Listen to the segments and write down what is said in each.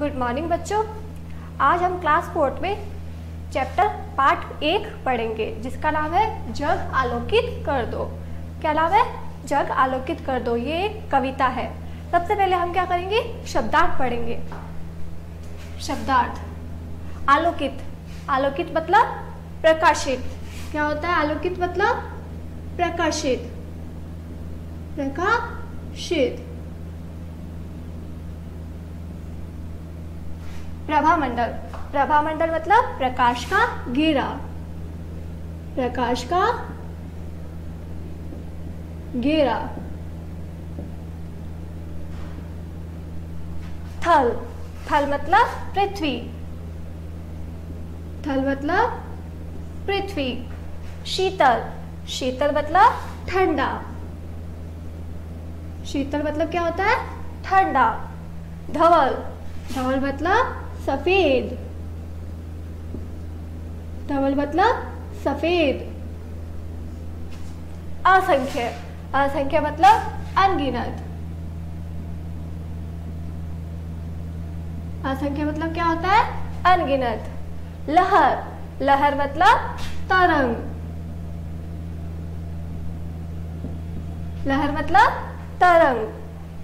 Good morning बच्चों। आज हम क्लास 4 में चैप्टर पार्ट 1 पढ़ेंगे जिसका नाम है जग आलोकित कर दो। क्या नाम है? जग आलोकित कर दो। ये एक कविता है। सबसे पहले हम क्या करेंगे? शब्दार्थ पढ़ेंगे। शब्दार्थ। आलोकित। आलोकित मतलब प्रकाशित। क्या होता है आलोकित मतलब? प्रकाशित। प्रकाशित। प्रभामंडल। प्रभामंडल मतलब प्रकाश का घेरा। प्रकाश का घेरा। थल। थल मतलब पृथ्वी। थल मतलब पृथ्वी। शीतल। शीतल मतलब ठंडा। शीतल मतलब क्या होता है? ठंडा। धवल। धवल मतलब सफेद। धवल मतलब सफेद। असंख्य। असंख्य मतलब अनगिनत। असंख्य मतलब क्या होता है? अनगिनत। लहर। लहर मतलब तरंग। लहर मतलब तरंग।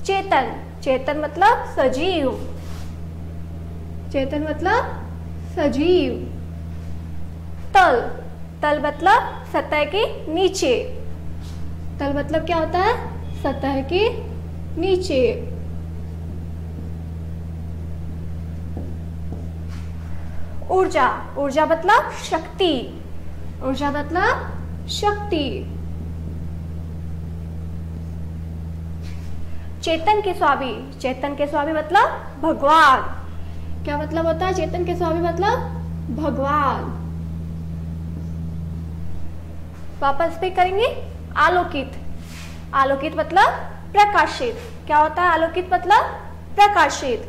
चेतन। चेतन मतलब सजीव। चेतन मतलब सजीव। तल। तल मतलब सतह के नीचे। तल मतलब क्या होता है? सतह के नीचे। ऊर्जा। ऊर्जा मतलब शक्ति। ऊर्जा मतलब शक्ति। चेतन के स्वामी। चेतन के स्वामी मतलब भगवान। क्या मतलब होता है चेतन के स्वामी मतलब? भगवान। वापस भी करेंगे। आलोकित। आलोकित मतलब प्रकाशित। क्या होता है आलोकित मतलब? प्रकाशित।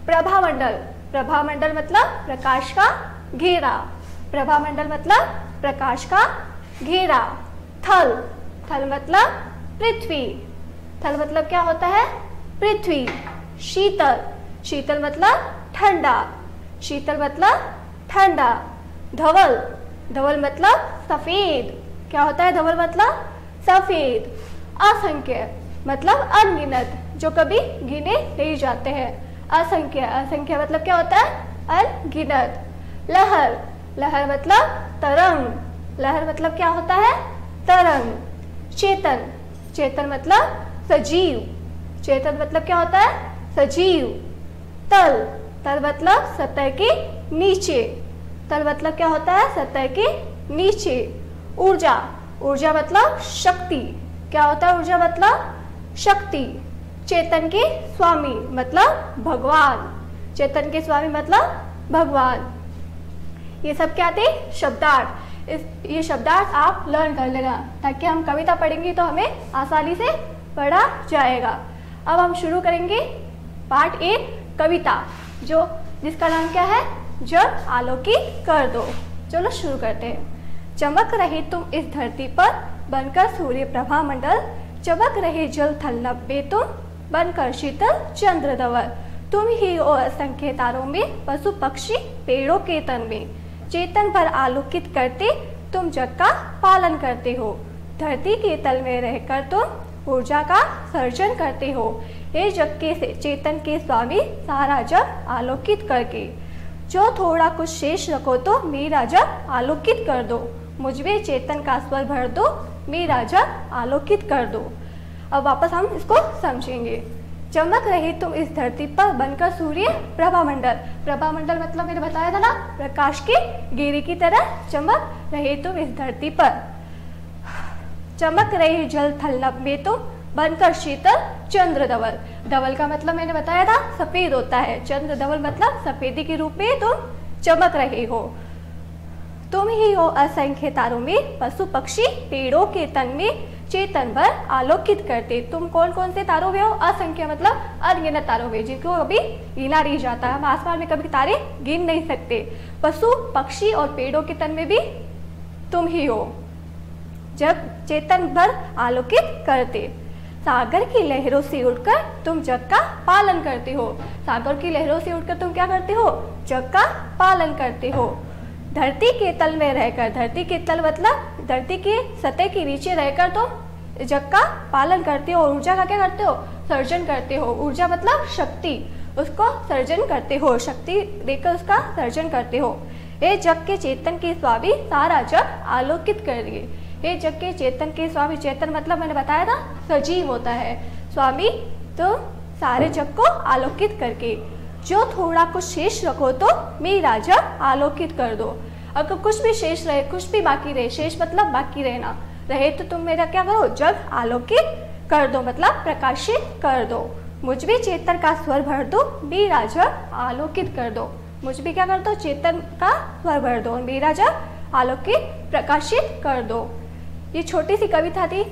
प्रभामंडल। प्रभामंडल मतलब प्रकाश का घेरा। प्रभामंडल मतलब प्रकाश का घेरा। थल। थल मतलब पृथ्वी। थल मतलब क्या होता है? पृथ्वी। शीतल। शीतल मतलब ठंडा। शीतल मतलब ठंडा। धवल। धवल मतलब सफेद। क्या होता है धवल मतलब? सफेद। असंख्य मतलब अनगिनत, जो कभी गिने नहीं जाते हैं। असंख्य। असंख्य मतलब क्या होता है? अनगिनत। लहर। लहर मतलब तरंग। लहर मतलब क्या होता है? तरंग। चेतन। चेतन मतलब सजीव। चेतन मतलब क्या होता है? सजीव। तल। तल मतलब सतह के नीचे। तल मतलब क्या होता है? सतह के नीचे। ऊर्जा। ऊर्जा मतलब शक्ति। क्या होता है ऊर्जा मतलब? शक्ति। चेतन के स्वामी मतलब भगवान। चेतन के स्वामी मतलब भगवान। ये सब क्या थे? शब्दार्थ। ये शब्दार्थ आप लर्न कर लेना ताकि हम कविता पढ़ेंगे तो हमें आसानी से पढ़ा जाएगा। अब हम शुरू करेंगे पार्ट 1 कविता, जिसका नाम क्या है? जग आलोकित कर दो। चलो शुरू करते हैं। चमक रहे तुम इस धरती पर बनकर सूर्य प्रभा मंडल। चमक रहे जल थल नभ में तुम बनकर शीतल चंद्र धवल। तुम ही हो असंख्य तारों में पशु पक्षी पेड़ों के तन में। चेतन भर आलोकित करते तुम जग का पालन करते हो। धरती के तल में रहकर तुम ऊर्जा का सर्जन करते हो। हे जग के चेतन के स्वामी सारा जग आलोकित करके। जो थोड़ा कुछ शेष रखो तो मेरा जग आलोकित कर दो। मुझमें चेतन का स्वर भर दो, मेरा जग आलोकित कर दो। अब वापस हम इसको समझेंगे। चमक रहे तुम इस धरती पर बनकर सूर्य प्रभामंडल। प्रभामंडल मतलब मैंने बताया था ना, प्रकाश के घेरे की तरह चमक रहे तुम इस धरती पर। चमक रहे जल थल नभ में तुम बनकर शीतल चंद्र धवल। धवल का मतलब मैंने बताया था सफेद होता है। चंद्र धवल मतलब सफेदी के रूप में तुम चमक रहे हो। तुम ही हो असंख्य तारों में पशु पक्षी पेड़ों के तन में चेतन भर आलोकित करते। तुम कौन कौन से तारों में हो? असंख्य मतलब अनगिनत तारों में, जिनको कभी गिना नहीं जाता। हम आसमान में कभी तारे गिन नहीं सकते। पशु पक्षी और पेड़ों के तन में भी तुम ही हो, जब चेतन भर आलोकित करते। सागर की लहरों से उठकर तुम जग का पालन करते हो। सागर की लहरों से उठकर तुम क्या करते हो? जग का पालन करते हो। धरती के तल में रहकर, धरती के तल मतलब धरती के सतह के नीचे रहकर तुम जग का पालन करते हो। ऊर्जा का क्या करते हो? सर्जन करते हो। ऊर्जा मतलब शक्ति, उसको सर्जन करते हो, शक्ति देकर उसका सर्जन करते हो। हे जग के चेतन के स्वामी सारा जग आलोकित करिए। हे जग के चेतन के स्वामी, चेतन मतलब मैंने बताया था सजीव होता है। स्वामी तो सारे जग को आलोकित करके, जो थोड़ा कुछ शेष रखो तो मेरा जग आलोकित कर दो। अगर कुछ भी शेष रहे, कुछ भी बाकी रहे, शेष मतलब बाकी रहना रहे, तो तुम मेरा क्या करो? जग आलोकित कर दो, मतलब प्रकाशित कर दो। मुझ भी चेतन का स्वर भर दो, मेरा जग आलोकित कर दो। मुझ भी क्या कर दो? चेतन का स्वर भर दो, मेरा जग आलोकित प्रकाशित कर दो। ये छोटी सी कविता थी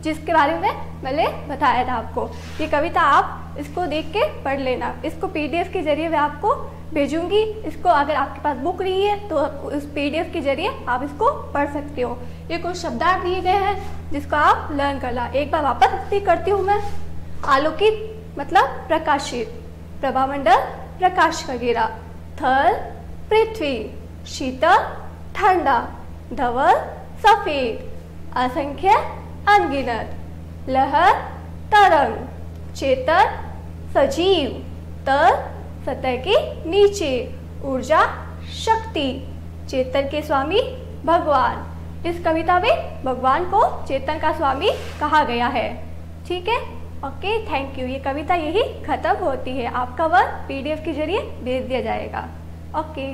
जिसके बारे में मैंने बताया था आपको। ये कविता आप इसको देख के पढ़ लेना। इसको पीडीएफ के जरिए मैं आपको भेजूंगी। इसको अगर आपके पास बुक नहीं है तो उस पीडीएफ के जरिए आप इसको पढ़ सकते हो। ये कुछ शब्दार्थ दिए गए हैं जिसको आप लर्न करना। एक बार वापस रिपीट करती हूँ मैं। आलोकित मतलब प्रकाशित, प्रभामंडल प्रकाश वगैरह, थल पृथ्वी, शीतल ठंडा, धवल सफेद, असंख्य अनगिनत, लहर तरंग, चेतन सजीव, तल सतह के नीचे, ऊर्जा शक्ति, चेतन के स्वामी भगवान। इस कविता में भगवान को चेतन का स्वामी कहा गया है। ठीक है, ओके, थैंक यू। ये कविता यही खत्म होती है। आपका वर्क पीडीएफ के जरिए भेज दिया जाएगा। ओके।